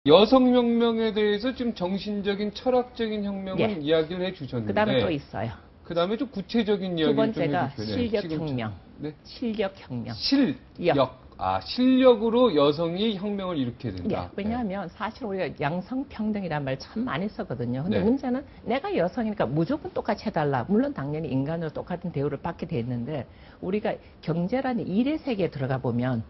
여성혁명에 대해서 좀 정신적인, 철학적인 혁명을 예. 이야기를 해주셨는데. 그 다음에 또 있어요. 그 다음에 좀 구체적인 두 이야기를 좀 번째가 해주세요. 실력혁명. 네? 실력혁명. 실력. 아, 실력으로 여성이 혁명을 일으켜야 된다. 예, 왜냐하면 사실 우리가 양성평등이란 말 참 많이 썼거든요. 근데 네. 문제는 내가 여성이니까 무조건 똑같이 해달라. 물론 당연히 인간으로 똑같은 대우를 받게 돼 있는데 우리가 경제라는 일의 세계에 들어가 보면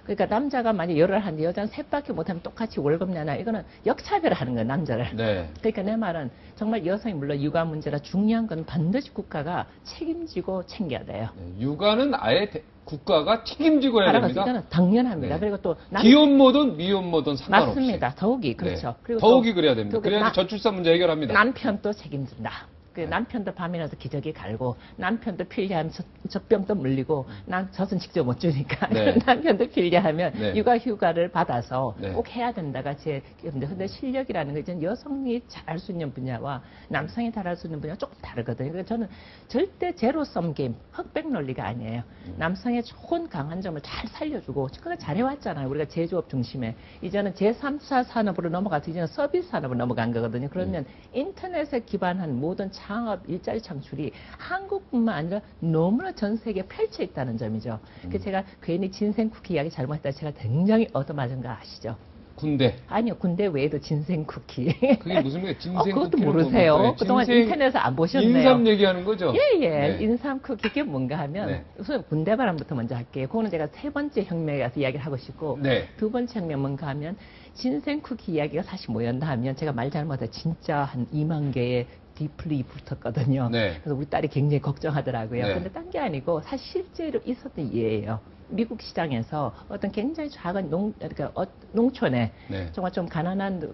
그러니까 남자가 만약 열을 하는데 여자는 셋밖에 못하면 똑같이 월급 내나 이거는 역차별하는 거예요, 남자를. 네. 그러니까 내 말은 정말 여성이 물론 육아 문제라 중요한 건 반드시 국가가 책임지고 챙겨야 돼요. 네, 육아는 아예 국가가 책임지고 해야 됩니다. 이거는 당연합니다. 네. 그리고 또 기혼모든 미혼모든 상관없이. 맞습니다. 더욱이 그렇죠. 네. 그리고 더욱이 그래야 됩니다. 또 그래야 저출산 문제 해결합니다. 남편도 책임진다. 그 남편도 밤이라도 기저귀 갈고 남편도 필요하면 젖병도 물리고 난 젖은 직접 못 주니까 네. 남편도 필요하면 네. 육아 휴가를 받아서 네. 꼭 해야 된다가 제 근데 실력이라는 건 이제 여성이 잘할 수 있는 분야와 남성이 잘할 수 있는 분야가 조금 다르거든요. 그래서 저는 절대 제로섬 게임 흑백 논리가 아니에요. 남성의 좋은 강한 점을 잘 살려주고 그걸 잘해왔잖아요. 우리가 제조업 중심에 이제는 제3차 산업으로 넘어가서 이제는 서비스 산업으로 넘어간 거거든요. 그러면 인터넷에 기반한 모든 창업, 일자리 창출이 한국뿐만 아니라 너무나 전 세계에 펼쳐 있다는 점이죠. 그래서 제가 괜히 진생 쿠키 이야기 잘못했다 제가 굉장히 얻어맞은 거 아시죠? 군대. 아니요, 군대 외에도 진생 쿠키. 그게 무슨 말이에요? 진생 그것도 쿠키를 모르세요. 보면 그동안 진생 인터넷에서 안 보셨네요. 인삼 얘기하는 거죠? 예, 예. 네. 인삼 쿠키 그게 뭔가 하면 네. 우선 군대 바람부터 먼저 할게요. 그거는 제가 세 번째 혁명에 가서 이야기를 하고 싶고 네. 두 번째 혁명 뭔가 하면 진생 쿠키 이야기가 사실 뭐였나 하면 제가 말 잘못해 진짜 한 2만 개의 디플이 붙었거든요. 네. 그래서 우리 딸이 굉장히 걱정하더라고요. 네. 근데 딴 게 아니고 사실 실제로 있었던 예예요. 미국 시장에서 어떤 굉장히 작은 그러니까 농촌에 네. 정말 좀 가난한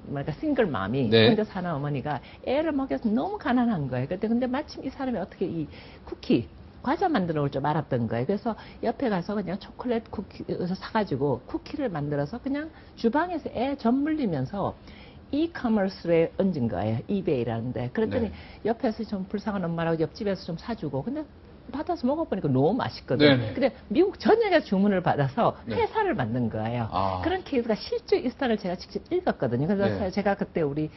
뭐랄까 싱글맘이 네. 혼자 사는 어머니가 애를 먹여서 너무 가난한 거예요. 근데 마침 이 사람이 어떻게 이 쿠키 과자 만들어 올 줄 알았던 거예요. 그래서 옆에 가서 그냥 초콜릿 쿠키에서 사가지고 쿠키를 만들어서 그냥 주방에서 애 젖 물리면서 이커머스에 얹은 거예요. 이베이라는데. 그랬더니 네. 옆에서 좀 불쌍한 엄마라고 옆집에서 좀 사주고. 근데 받아서 먹어보니까 너무 맛있거든요. 네네. 근데 미국 전역에 주문을 받아서 네. 회사를 만든 거예요. 아. 그런 케이스가 실제 있다는 걸 제가 직접 읽었거든요. 그래서 네. 제가 그때 우리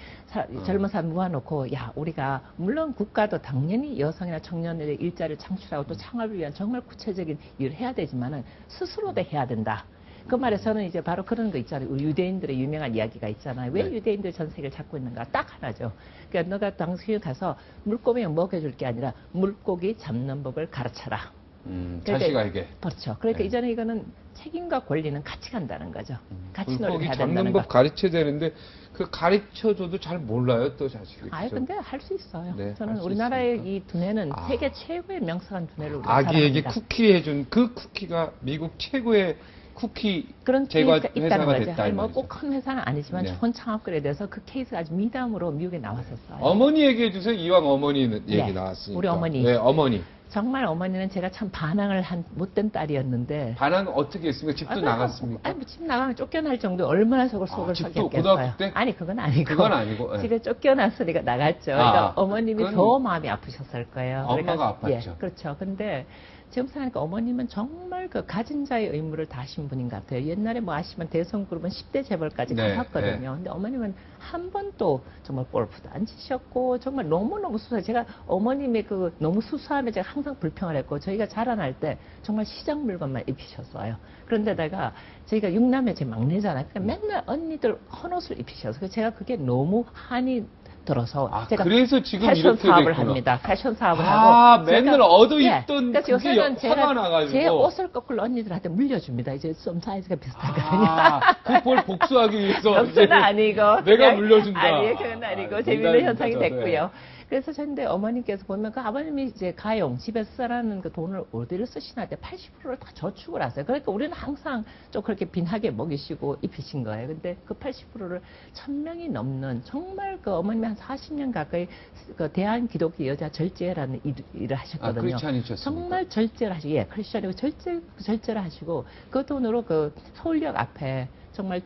젊은 사람 모아놓고 야 우리가 물론 국가도 당연히 여성이나 청년들의 일자리를 창출하고 또 창업을 위한 정말 구체적인 일을 해야 되지만은 스스로도 해야 된다. 그 말에서는 이제 바로 그런 거 있잖아요. 우리 유대인들의 유명한 이야기가 있잖아요. 왜 네. 유대인들이 전 세계를 잡고 있는가? 딱 하나죠. 그러니까 너가 당신이 가서 물고기 먹여줄 게 아니라 물고기 잡는 법을 가르쳐라. 자식에게. 그렇죠. 그러니까 네. 이전에 이거는 책임과 권리는 같이 간다는 거죠. 같이 물고기 노력해야 잡는 된다는 법 거. 가르쳐야 되는데 그 가르쳐줘도 잘 몰라요 또 자식이. 아니 근데 할 수 있어요. 네, 저는 할수 우리나라의 있으니까. 이 두뇌는 아. 세계 최고의 명성한 두뇌를 우리가 아기에게 사랑합니다. 쿠키 해준 그 쿠키가 미국 최고의 쿠키 그런 제과 케이스가 있다는 회사가 거죠. 됐다 이 말이죠. 뭐꼭 큰 회사는 아니지만 네. 좋은 창업글에 대해서 그 케이스가 아주 미담으로 미국에 나왔었어요. 어머니 얘기해 주세요. 이왕 어머니 얘기 네, 나왔으니까. 우리 어머니. 네, 어머니. 정말 어머니는 제가 참 반항을 한 못된 딸이었는데. 반항 어떻게 했습니까? 집도 나갔습니까? 아니, 집 나가면 쫓겨날 정도 얼마나 속을 집도 썩였겠어요. 고등학교 때? 아니, 그건 아니고. 그건 아니고. 예. 집에 쫓겨났으니까 나갔죠. 그러니까 어머님이 더 마음이 아프셨을 거예요. 엄마가 아팠죠. 예, 그렇죠. 근데 지금 생각하니까 어머님은 정말 그 가진 자의 의무를 다하신 분인 것 같아요. 옛날에 뭐 아시면 대성그룹은 10대 재벌까지 네, 가봤거든요. 네. 근데 어머님은 한 번도 정말 골프도 안 치셨고 정말 너무너무 수수해요. 제가 어머님의 그 너무 수수함에 제가 항상 불평을 했고 저희가 자라날 때 정말 시장 물건만 입히셨어요. 그런데다가 저희가 6남매 제 막내잖아요. 그러니까 맨날 언니들 헌옷을 입히셔서 그래서 제가 그게 너무 한이 들어서 제가 그래서 지금 패션 이렇게 사업을 됐구나. 합니다. 패션 사업을 하고 맨날 제가- 얻어입던 그래서 그게 요새는 화가 제가 나가지고. 제 옷을 거꾸로 언니들한테 물려줍니다. 이제 좀 사이즈가 비슷하거든요. 그걸 복수하기 위해서 없어는 이제 아니고 내가 그냥- 물려준다. 아니 그건 아니고 재밌는 농담입니다, 현상이 저도. 됐고요. 그래서 근데 어머님께서 보면 그 아버님이 이제 가용 집에서 쓰라는 그 돈을 어디를 쓰시나 할 때 80%를 다 저축을 하세요. 그러니까 우리는 항상 좀 그렇게 빈하게 먹이시고 입히신 거예요. 근데 그 80%를 1000명이 넘는 정말 그 어머님이 한 40년 가까이 그 대한 기독교 여자 절제라는 일을 하셨거든요. 크리스찬이셨습니까? 정말 절제를 하시고, 예, 크리스찬이고 절제를 하시고 그 돈으로 그 서울역 앞에 정말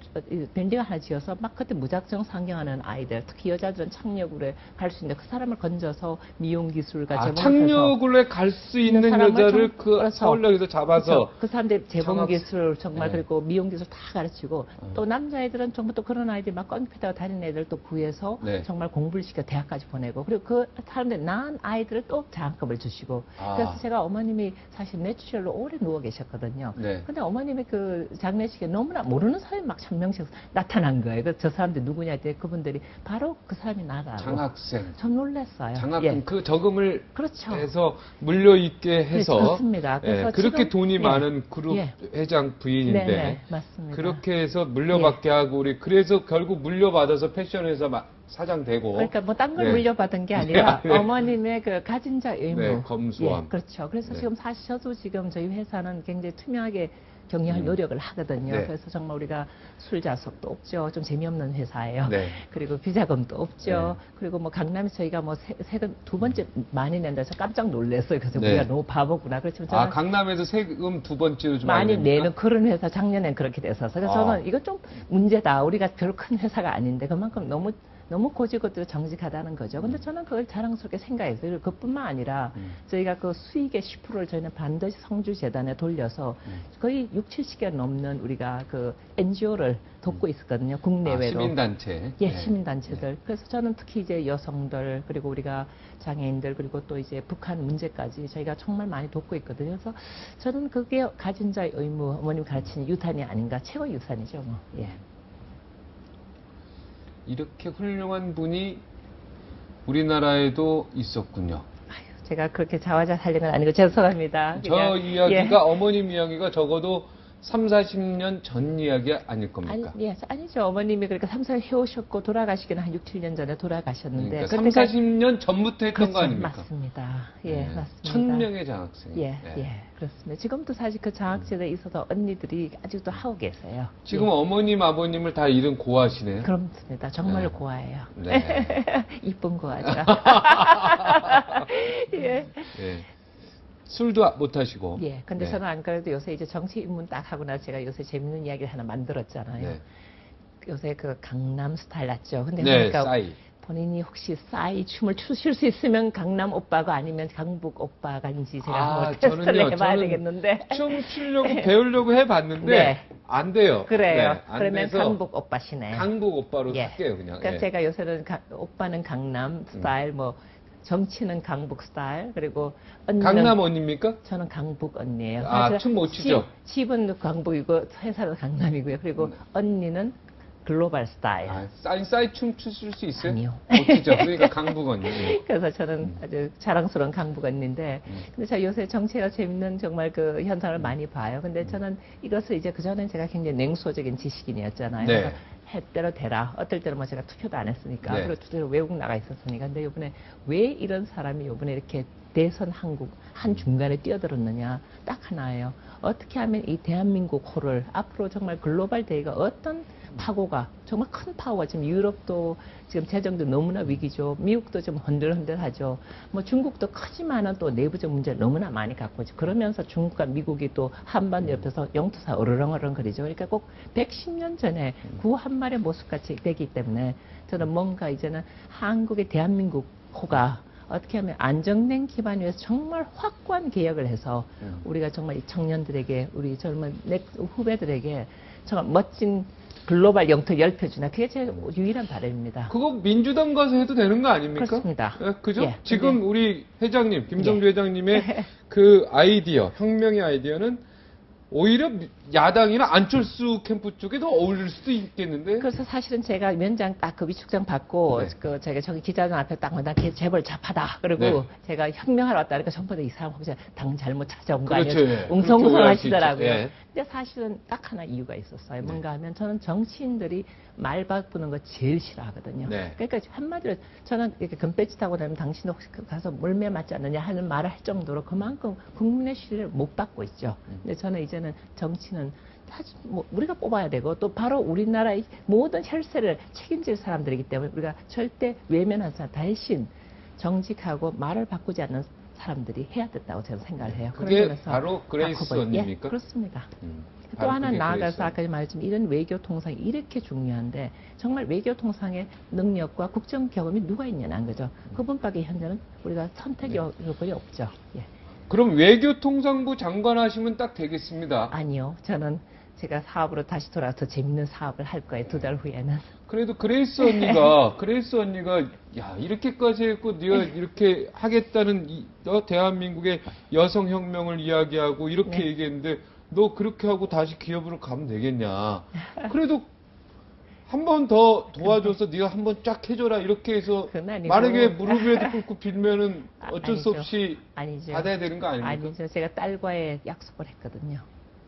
밴딩을 하나 지어서 막 그때 무작정 상경하는 아이들, 특히 여자들은 착륙으로 갈 수 있는데 그 사람을 건져서 미용 기술과 재봉해서 착륙을 갈 수 있는 여자를 그 그렇죠. 서울역에서 잡아서 그렇죠. 그 사람들 재봉 장학- 기술 정말 네. 그리고 미용 기술 다 가르치고 또 남자애들은 정말 또 그런 아이들 막 껌피다가 다니는 애들 또 구해서 네. 정말 공부를 시켜 대학까지 보내고 그리고 그 사람들 낳은 아이들을 또 장학금을 주시고 그래서 제가 어머님이 사실 뇌출혈로 오래 누워 계셨거든요. 네. 근데 어머님이 그 장례식에 너무나 모르는 사람이 막 1000명씩 나타난 거예요. 그래서 저 사람들 누구냐 했더니 그분들이 바로 그 사람이 나라고. 장학생. 전 놀랐어요. 장학금 예. 그 저금을 그렇죠. 해서 물려있게 해서 그렇습니다. 그래서 그렇게 지금- 돈이 예. 많은 그룹 예. 회장 부인인데 네, 맞습니다. 그렇게 해서 물려받게 하고 우리 그래서 결국 물려받아서 패션회사 사장 되고 그러니까 뭐 딴 걸 네. 물려받은 게 아니라 네. 어머님의 그 가진 자 의무. 네, 검소함. 예, 그렇죠. 그래서 네. 지금 사실 저도 지금 저희 회사는 굉장히 투명하게 경영할 노력을 하거든요. 네. 그래서 정말 우리가 술자석도 없죠. 좀 재미없는 회사예요. 네. 그리고 비자금도 없죠. 네. 그리고 뭐 강남에 저희가 뭐 세금 두 번째 많이 낸다 해서 깜짝 놀랐어요. 그래서 네. 우리가 너무 바보구나. 그렇지만 저는 강남에서 세금 두 번째로 좀 많이 냅니까? 내는 그런 회사 작년엔 그렇게 됐어서 그래서 저는 이거 좀 문제다. 우리가 별로 큰 회사가 아닌데 그만큼 너무 고지고대로 정직하다는 거죠. 근데 저는 그걸 자랑스럽게 생각했어요. 그것뿐만 아니라 저희가 그 수익의 10%를 저희는 반드시 성주재단에 돌려서 거의 6, 70개 넘는 우리가 그 NGO를 돕고 있었거든요. 국내외로. 시민단체. 예, 네. 시민단체들. 그래서 저는 특히 이제 여성들, 그리고 우리가 장애인들, 그리고 또 이제 북한 문제까지 저희가 정말 많이 돕고 있거든요. 그래서 저는 그게 가진 자의 의무, 어머님 가르치는 유산이 아닌가, 최고 유산이죠, 뭐. 예. 이렇게 훌륭한 분이 우리나라에도 있었군요. 아유, 제가 그렇게 자화자찬하는 건 아니고 죄송합니다. 저 그냥, 이야기가 예. 어머님 이야기가 적어도 3, 40년 전 이야기 아닐 겁니까? 아니죠. 어머님이 그러니까 3, 4년 해오셨고 돌아가시기는 한 6, 7년 전에 돌아가셨는데. 그러니까 3, 40년 전부터 했던 그렇죠, 거 아닙니까? 맞습니다. 예, 네. 맞습니다. 1000명의 장학생. 예, 네. 예, 그렇습니다. 지금도 사실 그 장학제도에 있어서 언니들이 아직도 하고 계세요. 지금 예. 어머님, 아버님을 다 잃은 고아시네요. 그렇습니다. 정말로 네. 고아예요. 네. 이쁜 고아죠. 예. 예. 술도 못 하시고. 예. 근데 네. 저는 안 그래도 요새 이제 정치 입문 딱 하고 나서 제가 요새 재밌는 이야기를 하나 만들었잖아요. 네. 요새 그 강남 스타일 났죠. 근데 네, 그러니까 싸이. 본인이 혹시 싸이 춤을 추실 수 있으면 강남 오빠가 아니면 강북 오빠가인지 제가 한번 테스트를 저는요, 해봐야 저는 되겠는데. 춤 추려고 배우려고 해봤는데 네. 안 돼요. 그래요. 네, 안 그러면 돼서 강북 오빠시네. 강북 오빠로 예. 할게요, 그냥. 그러니까 예. 제가 요새는 오빠는 강남 스타일, 뭐 정치는 강북 스타일, 그리고 언니는 강남 언니입니까? 저는 강북 언니예요. 아, 사실 춤못 추죠? 집은 강북이고 회사는 강남이고요. 그리고 언니는 글로벌 스타일. 싸이 춤 추실 수 있어요? 아니요. 못 추죠. 그러니까 강북 언니. 예. 그래서 저는 아주 자랑스러운 강북 언니인데, 근데 제가 요새 정치가 재밌는 정말 그 현상을 많이 봐요. 근데 저는 이것을 이제 그전엔 제가 굉장히 냉소적인 지식인이었잖아요. 네. 그래서 해대로 되라. 어떨 때는 뭐 제가 투표도 안 했으니까. 네. 그리고 투표로 외국 나가 있었으니까. 근데 이번에 왜 이런 사람이 이번에 이렇게 대선 한국 한 중간에 뛰어들었느냐. 딱 하나예요. 어떻게 하면 이 대한민국 호를 앞으로 정말 글로벌 대회가 어떤 파고가 정말 큰 파고가 지금 유럽도 지금 재정도 너무나 위기죠. 미국도 좀 흔들흔들하죠. 뭐 중국도 크지만은 또 내부적 문제를 너무나 많이 갖고 있죠. 그러면서 중국과 미국이 또 한반도 옆에서 영투사 어르렁어렁거리죠. 그러니까 꼭 110년 전에 구 한 마리의 모습같이 되기 때문에 저는 뭔가 이제는 한국의 대한민국 호가 어떻게 하면 안정된 기반 위에서 정말 확고한 개혁을 해서 우리가 정말 이 청년들에게 우리 젊은 후배들에게 정말 멋진 글로벌 영토 열펴주나 그게 제 유일한 바람입니다. 그거 민주당 가서 해도 되는 거 아닙니까? 그렇습니다. 예, 그죠? 예, 지금 근데- 우리 회장님, 김성주 예. 회장님의 그 아이디어, 혁명의 아이디어는 오히려 야당이나 안철수 캠프 쪽에 더 어울릴 수도 있겠는데. 그래서 사실은 제가 위원장 딱 그 위촉장 받고 네. 그 제가 저기 기자들 앞에 딱 나 재벌 잡하다 그리고 네. 제가 혁명하러 왔다 그러니까 전부 다 이 사람 혹시 당 잘못 찾아온 거 그렇죠, 아니에요? 예. 웅성웅성 그렇게 오해할 수 하시더라고요. 있죠. 예. 근데 사실은 딱 하나 이유가 있었어요. 네. 뭔가 하면 저는 정치인들이 말 바꾸는 거 제일 싫어하거든요. 네. 그러니까 한마디로 저는 이렇게 금배지 타고 다니면 당신 혹시 가서 물매 맞지 않느냐 하는 말을 할 정도로 그만큼 국민의 신뢰를 못 받고 있죠. 근데 저는 이제는 정치는 사실 뭐 우리가 뽑아야 되고 또 바로 우리나라의 모든 혈세를 책임질 사람들이기 때문에 우리가 절대 외면하지 않는 대신 정직하고 말을 바꾸지 않는 사람들이 해야 된다고 저는 생각을 해요. 그게 그런 점에서 바로 그레이스 바커버리. 언니입니까? 예, 그렇습니다. 또 바로 하나 그게 나아가서 그레이스 아까 말했지만 이런 외교 통상이 이렇게 중요한데 정말 외교 통상의 능력과 국정 경험이 누가 있냐는 거죠. 그분밖에 현재는 우리가 선택이 거의 없죠. 예. 그럼 외교통상부 장관 하시면 딱 되겠습니다. 아니요, 저는 제가 사업으로 다시 돌아와서 재밌는 사업을 할 거예요. 2달 후에는. 그래도 그레이스 언니가 야 이렇게까지 했고 네가 이렇게 하겠다는 너 대한민국의 여성혁명을 이야기하고 이렇게 네. 얘기했는데 너 그렇게 하고 다시 기업으로 가면 되겠냐. 그래도 한 번 더 도와줘서 네가 한 번 쫙 해줘라 이렇게 해서 그건 아니고. 만약에 무릎에도 꿇고 빌면은 어쩔 수 아니죠. 없이 아니죠. 받아야 되는 거 아닙니까? 아니죠. 제가 딸과의 약속을 했거든요.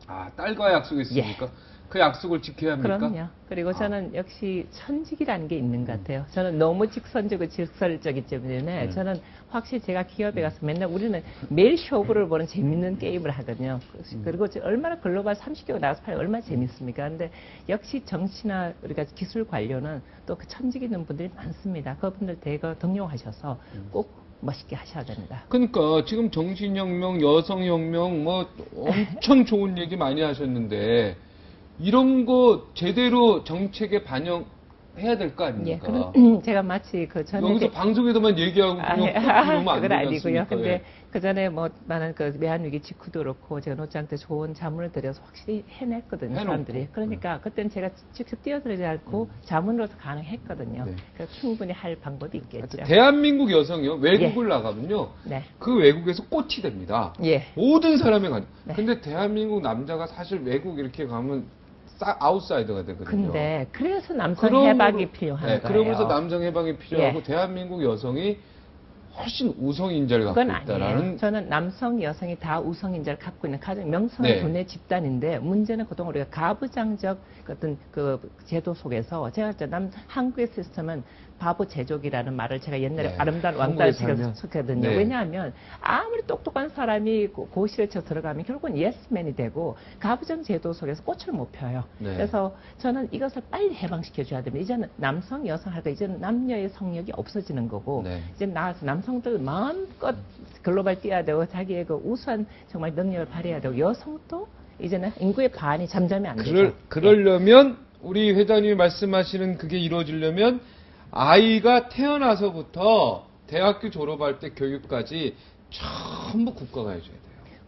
아 딸과 약속했습니까? 그 약속을 지켜야 합니까? 그럼요. 그리고 저는 역시 천직이라는 게 있는 것 같아요. 저는 너무 직선적이고 직설적이기 때문에 저는 확실히 제가 기업에 가서 맨날 우리는 매일 쇼부를 보는 재밌는 게임을 하거든요. 그리고 얼마나 글로벌 30개국 나가서 팔면 얼마나 재밌습니까? 근데 역시 정치나 우리가 기술 관료는 또 그 천직 있는 분들이 많습니다. 그분들 대거 등용하셔서 꼭 멋있게 하셔야 됩니다. 그러니까 지금 정신혁명, 여성혁명 뭐 엄청 좋은 얘기 많이 하셨는데 이런 거 제대로 정책에 반영해야 될 거 예, 아닙니까? 그럼 제가 마치 그 전에 여기서 방송에서만 얘기하고 그냥 이러면 안 그건 되지 아니고요. 않습니까? 근데 예. 그 전에 뭐 많은 그 외환위기 직후도 그렇고 제가 노장한테 좋은 자문을 드려서 확실히 해냈거든요. 해놓고. 사람들이. 그러니까 그때는 제가 직접 뛰어들지 않고 자문으로서 가능했거든요. 네. 그래서 충분히 할 방법이 있겠죠. 대한민국 여성이요 외국을 나가면요 네. 그 외국에서 꽃이 됩니다. 예. 모든 사람이 가죠. 네. 근데 대한민국 남자가 사실 외국 이렇게 가면 아웃사이더가 되거든요. 근데 그래서 남성 그러므로- 해박이 필요한 네, 거예요. 그러면서 남성 해방이 필요하고 예. 대한민국 여성이 훨씬 우성인자를 갖고 그건 아니에요. 있다라는 저는 남성, 여성이 다 우성인자를 갖고 있는 가장 명성의 네. 두뇌 집단인데 문제는 그동안 우리가 가부장적 어떤 그 제도 속에서 제가 한국의 시스템은 바보 제족이라는 말을 제가 옛날에 네. 아름다운 한국에 왕따를 책에서 살면. 썼거든요. 네. 왜냐하면 아무리 똑똑한 사람이 고시를 쳐 들어가면 결국은 예스맨이 되고 가부장 제도 속에서 꽃을 못 펴요. 네. 그래서 저는 이것을 빨리 해방시켜줘야 됩니다. 이제는 남성, 여성 할까 이제는 남녀의 성욕이 없어지는 거고 네. 이제 나와서 남성들 마음껏 글로벌 뛰어야 되고 자기의 그 우수한 정말 능력을 발휘해야 되고 여성도 이제는 인구의 반이 잠잠이 안 되죠. 그러려면 우리 회장님이 말씀하시는 그게 이루어지려면 아이가 태어나서부터 대학교 졸업할 때 교육까지 전부 국가가 해줘야 돼요.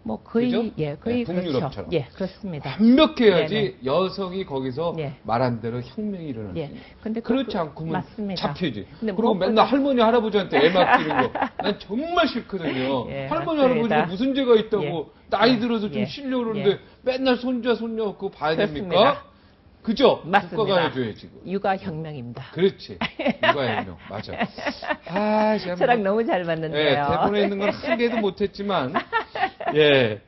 뭐 거의 그죠? 예 거의 네, 북유럽처럼. 그렇죠. 예 그렇습니다. 완벽해야지 네네. 여성이 거기서 예. 말한 대로 혁명이 일어날 수 예. 있어요. 근데 그렇지 않고는 맞습니다. 잡히지. 근데 그리고 무엇보다- 맨날 할머니 할아버지한테 애 맡기는 거. 난 정말 싫거든요. 예, 할머니 맞습니다. 할아버지가 무슨 죄가 있다고 예. 나이 예. 들어서 좀 예. 쉬려고 그러는데 예. 맨날 손자 손녀 그거 봐야 됩니까? 그렇습니다. 그죠? 맞습니다. 국가가 해줘야지. 그거. 육아혁명입니다. 그렇지. 육아혁명. 맞아. 아, 제가 저랑 뭐- 너무 잘 예, 맞는데요. 대본에 있는 건 한 개도 못했지만, 예.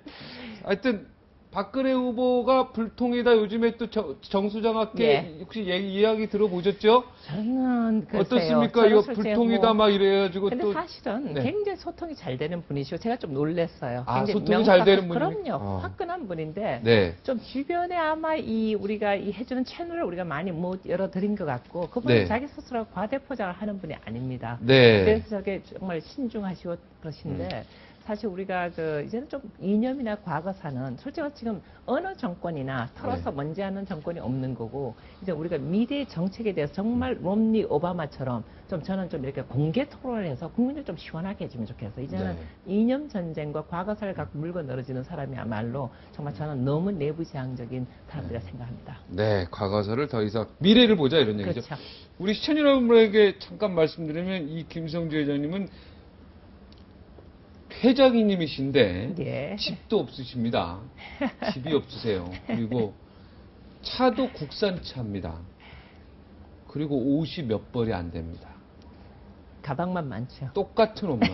하여튼, 박근혜 후보가 불통이다. 요즘에 또 정수장학회 예. 혹시 이야기 들어보셨죠? 저는 글쎄요. 어떻습니까? 저는 이거 솔직히 불통이다 뭐- 막 이래가지고 근데 또. 사실은 네. 굉장히 소통이 잘 되는 분이시고 제가 좀 놀랐어요. 아, 굉장히 소통이 잘 되는 그럼요. 분입니까? 화끈한 분인데 네. 좀 주변에 아마 우리가 이 해주는 채널을 우리가 많이 못 열어드린 것 같고 그분은 네. 자기 스스로 과대포장을 하는 분이 아닙니다. 네. 그래서 저게 정말 신중하시고 그러신데 사실 우리가 이제는 좀 이념이나 과거사는 솔직히 지금 어느 정권이나 털어서 네. 먼지 하는 정권이 없는 거고 이제 우리가 미래 정책에 대해서 정말 롬니 오바마처럼 좀 저는 좀 이렇게 공개 토론을 해서 국민을 좀 시원하게 해주면 좋겠어. 이제는 네. 이념 전쟁과 과거사를 갖고 물고 늘어지는 사람이야말로 정말 저는 너무 내부지향적인 사람이라 생각합니다. 네, 과거사를 더 이상 미래를 보자 이런 얘기죠. 그렇죠. 우리 시청자 여러분에게 잠깐 말씀드리면 이 김성주 회장님은 회장님이신데 예. 집도 없으십니다. 집이 없으세요. 그리고 차도 국산차입니다. 그리고 옷이 몇 벌이 안 됩니다. 가방만 많죠. 똑같은 옷만.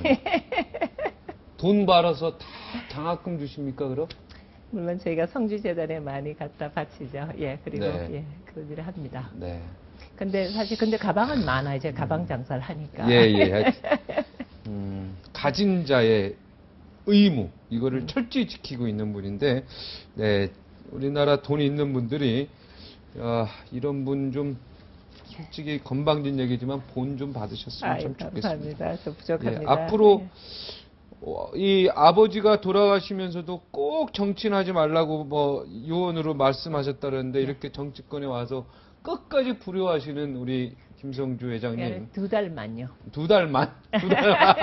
돈 벌어서 다 장학금 주십니까 그럼? 물론 저희가 성주재단에 많이 갖다 바치죠. 예, 그리고 네. 예, 그런 일을 합니다. 네. 근데 사실 가방은 많아요. 제가 가방 장사를 하니까. 예. 가진 자의 의무 이거를 철저히 지키고 있는 분인데, 네, 우리나라 돈 있는 분들이 이런 분 좀 솔직히 건방진 얘기지만 본 좀 받으셨으면 아유, 참 좋겠습니다. 감사합니다. 저 부족합니다. 예, 앞으로 예. 이 아버지가 돌아가시면서도 꼭 정치인하지 말라고 뭐 유언으로 말씀하셨다는데 이렇게 정치권에 와서 끝까지 불효하시는 우리 김성주 회장님. 2달만요. 2달만? 2달만.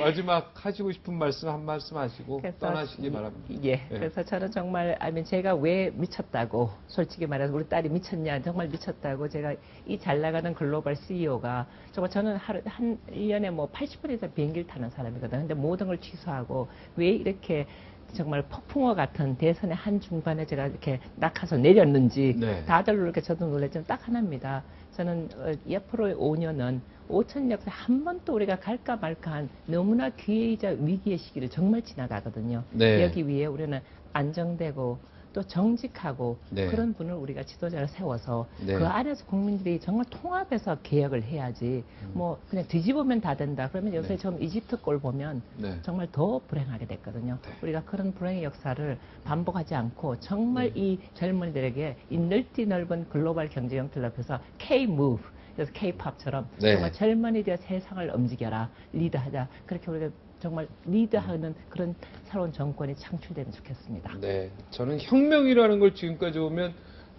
마지막 하시고 싶은 말씀 한 말씀 하시고 떠나시기 바랍니다. 예. 그래서 저는 정말, 제가 왜 미쳤다고, 솔직히 말해서 우리 딸이 미쳤냐, 정말 미쳤다고, 제가 이 잘 나가는 글로벌 CEO가, 정말 저는 한 1년에 뭐 80분 이상 비행기를 타는 사람이거든요. 근데 모든 걸 취소하고, 왜 이렇게 정말 폭풍어 같은 대선의 한중반에 제가 이렇게 낙하서 내렸는지 네. 다들 이렇게 저도 놀랐지만 딱 하나입니다. 저는 앞으로의 5년은 5천 역사 한 번 또 우리가 갈까 말까한 너무나 기회이자 위기의 시기를 정말 지나가거든요. 네. 여기 위에 우리는 안정되고 또 정직하고 네. 그런 분을 우리가 지도자를 세워서 네. 그 안에서 국민들이 정말 통합해서 개혁을 해야지 뭐 그냥 뒤집으면 다 된다. 그러면 요새 네. 좀 이집트 꼴 보면 네. 정말 더 불행하게 됐거든요. 네. 우리가 그런 불행의 역사를 반복하지 않고 정말 네. 이 젊은이들에게 이 넓은 글로벌 경제 형태를 앞에서 K-MOVE, 그래서 K-POP처럼 네. 정말 젊은이들 세상을 움직여라, 리드하자. 그렇게 우리가 정말 리드하는 그런 새로운 정권이 창출되면 좋겠습니다. 네. 저는 혁명이라는 걸 지금까지 보면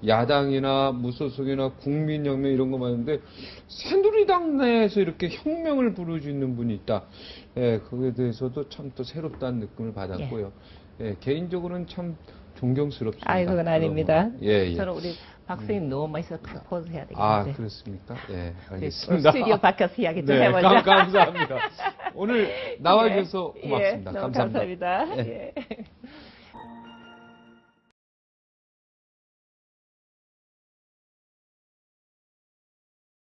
야당이나 무소속이나 국민혁명 이런 거 많은데 새누리당 내에서 이렇게 혁명을 부를 수 있는 분이 있다. 예, 거기에 대해서도 참 또 새롭다는 느낌을 받았고요. 예, 개인적으로는 참 존경스럽습니다. 아이, 그건 아닙니다. 예, 예. 저는 우리 박사님 너무 멋있어서 프로포즈 해야 되겠는데. 아, 그렇습니까? 예, 우리 알겠습니다. 스튜디오 밖에서 이야기 좀 네, 해보자. 감사합니다. 오늘 나와주셔서 예, 고맙습니다. 너무 감사합니다. 감사합니다. 예. 예.